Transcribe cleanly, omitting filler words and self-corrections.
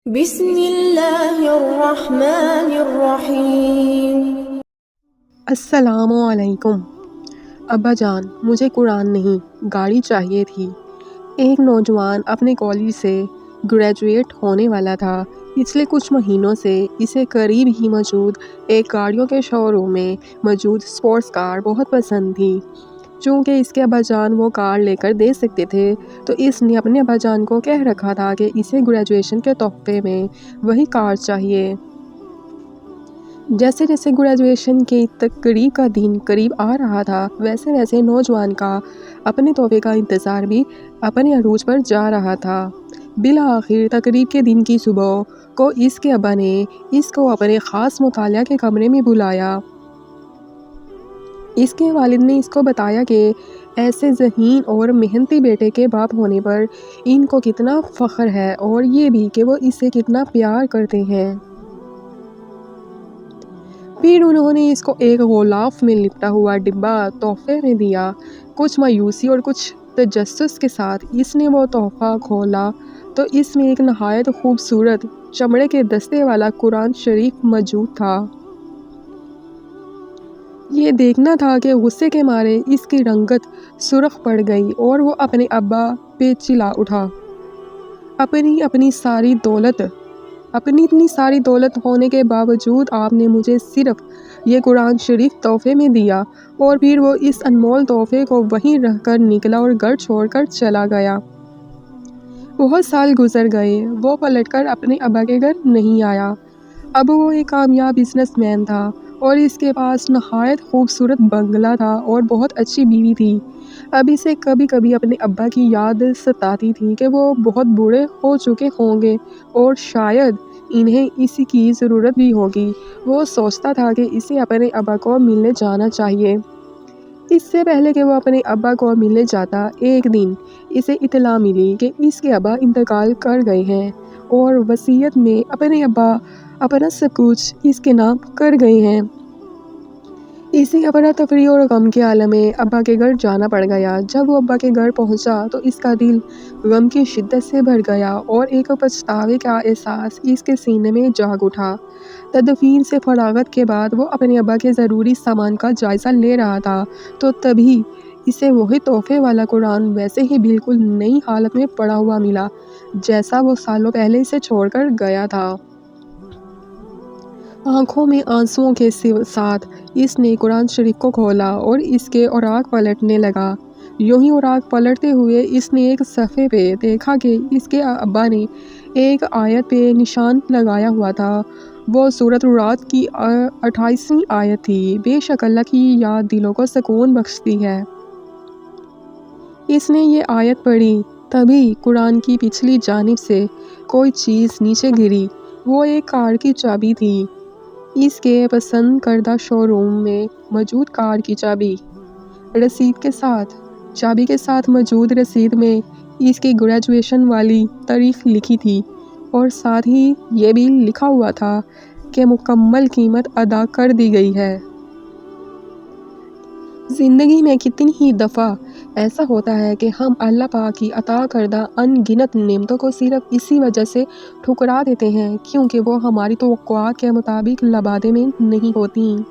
بسم اللہ الرحمن الرحیم۔ السلام علیکم ابا جان، مجھے قرآن نہیں گاڑی چاہیے تھی۔ ایک نوجوان اپنے کالج سے گریجویٹ ہونے والا تھا۔ پچھلے کچھ مہینوں سے اسے قریب ہی موجود ایک گاڑیوں کے شو روم میں موجود اسپورٹس کار بہت پسند تھی۔ چونکہ اس کے ابا جان وہ کار لے کر دے سکتے تھے، تو اس نے اپنے ابا جان کو کہہ رکھا تھا کہ اسے گریجویشن کے تحفے میں وہی کار چاہیے۔ جیسے جیسے گریجویشن کی تقریب کا دن قریب آ رہا تھا، ویسے ویسے نوجوان کا اپنے تحفے کا انتظار بھی اپنے عروج پر جا رہا تھا۔ بالآخر تقریب کے دن کی صبح کو اس کے ابا نے اس کو اپنے خاص مطالعہ کے کمرے میں بلایا۔ اس کے والد نے اس کو بتایا کہ ایسے ذہین اور محنتی بیٹے کے باپ ہونے پر ان کو کتنا فخر ہے، اور یہ بھی کہ وہ اسے کتنا پیار کرتے ہیں۔ پھر انہوں نے اس کو ایک غلاف میں لپٹا ہوا ڈبہ تحفے میں دیا۔ کچھ مایوسی اور کچھ تجسس کے ساتھ اس نے وہ تحفہ کھولا تو اس میں ایک نہایت خوبصورت چمڑے کے دستے والا قرآن شریف موجود تھا۔ یہ دیکھنا تھا کہ غصے کے مارے اس کی رنگت سرخ پڑ گئی اور وہ اپنے ابا پہ چلا اٹھا۔ اپنی اتنی ساری دولت ہونے کے باوجود آپ نے مجھے صرف یہ قرآن شریف تحفے میں دیا؟ اور پھر وہ اس انمول تحفے کو وہیں رکھ کر نکلا اور گھر چھوڑ کر چلا گیا۔ بہت سال گزر گئے، وہ پلٹ کر اپنے ابا کے گھر نہیں آیا۔ اب وہ ایک کامیاب بزنس مین تھا اور اس کے پاس نہایت خوبصورت بنگلہ تھا اور بہت اچھی بیوی تھی۔ اب اسے کبھی کبھی اپنے ابا کی یاد ستاتی تھی کہ وہ بہت بوڑھے ہو چکے ہوں گے اور شاید انہیں اسی کی ضرورت بھی ہوگی۔ وہ سوچتا تھا کہ اسے اپنے ابا کو ملنے جانا چاہیے۔ اس سے پہلے کہ وہ اپنے ابا کو ملنے جاتا، ایک دن اسے اطلاع ملی کہ اس کے ابا انتقال کر گئے ہیں اور وصیت میں اپنے ابا اپنا سب کچھ اس کے نام کر گئے ہیں۔ اسے اپنا تفریح اور غم کے عالم میں ابا کے گھر جانا پڑ گیا۔ جب وہ ابا کے گھر پہنچا تو اس کا دل غم کی شدت سے بھر گیا اور ایک پچھتاوے کا احساس اس کے سینے میں جاگ اٹھا۔ تدفین سے فراغت کے بعد وہ اپنے ابا کے ضروری سامان کا جائزہ لے رہا تھا تو تبھی اسے وہی تحفے والا قرآن ویسے ہی بالکل نئی حالت میں پڑا ہوا ملا جیسا وہ سالوں پہلے اسے چھوڑ کر گیا تھا۔ آنکھوں میں آنسوؤں کے ساتھ اس نے قرآن شریف کو کھولا اور اس کے اوراق پلٹنے لگا۔ یوں ہی اوراق پلٹتے ہوئے اس نے ایک صفحے پہ دیکھا کہ اس کے ابا نے ایک آیت پہ نشان لگایا ہوا تھا۔ وہ سورۃ الرعد کی 28ویں آیت تھی۔ بے شک اللہ کی یاد دلوں کو سکون بخشتی ہے۔ اس نے یہ آیت پڑھی، تبھی قرآن کی پچھلی جانب سے کوئی چیز نیچے گری۔ وہ ایک کار کی چابی تھی، اس کے پسند کردہ شو روم میں موجود کار کی چابی۔ چابی کے ساتھ موجود رسید میں اس کی گریجویشن والی تاریخ لکھی تھی اور ساتھ ہی یہ بھی لکھا ہوا تھا کہ مکمل قیمت ادا کر دی گئی ہے۔ زندگی میں کتنی ہی دفعہ ایسا ہوتا ہے کہ ہم اللہ پاک کی عطا کردہ ان گنت نعمتوں کو صرف اسی وجہ سے ٹھکرا دیتے ہیں کیونکہ وہ ہماری توقعات کے مطابق لبادے میں نہیں ہوتیں۔